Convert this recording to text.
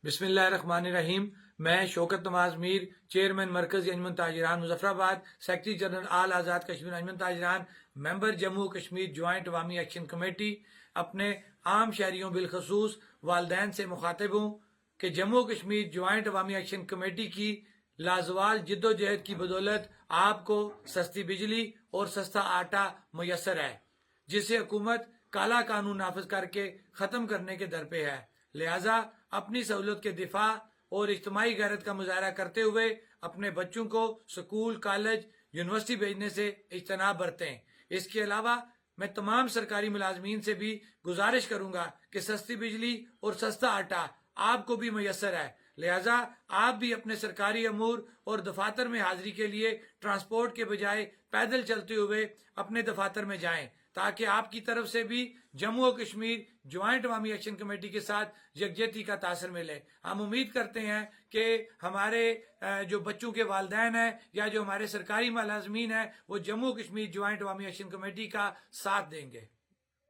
بسم اللہ الرحمن الرحیم۔ میں شوکت نواز میر، چیئرمین مرکز انجمن تاجران مظفر آباد، سیکرٹری جنرل آل آزاد کشمیر انجمن تاجران، ممبر جموں کشمیر جوائنٹ عوامی ایکشن کمیٹی، اپنے عام شہریوں بالخصوص والدین سے مخاطب ہوں کہ جموں کشمیر جوائنٹ عوامی ایکشن کمیٹی کی لازوال جدوجہد کی بدولت آپ کو سستی بجلی اور سستا آٹا میسر ہے، جسے حکومت کالا قانون نافذ کر کے ختم کرنے کے در پہ ہے۔ لہٰذا اپنی سہولت کے دفاع اور اجتماعی غیرت کا مظاہرہ کرتے ہوئے اپنے بچوں کو سکول، کالج، یونیورسٹی بھیجنے سے اجتناب برتیں۔ اس کے علاوہ میں تمام سرکاری ملازمین سے بھی گزارش کروں گا کہ سستی بجلی اور سستا آٹا آپ کو بھی میسر ہے، لہٰذا آپ بھی اپنے سرکاری امور اور دفاتر میں حاضری کے لیے ٹرانسپورٹ کے بجائے پیدل چلتے ہوئے اپنے دفاتر میں جائیں، تاکہ آپ کی طرف سے بھی جموں و کشمیر جوائنٹ عوامی ایکشن کمیٹی کے ساتھ یکجہتی کا تاثر ملے۔ ہم امید کرتے ہیں کہ ہمارے جو بچوں کے والدین ہیں یا جو ہمارے سرکاری ملازمین ہیں وہ جموں و کشمیر جوائنٹ عوامی ایکشن کمیٹی کا ساتھ دیں گے۔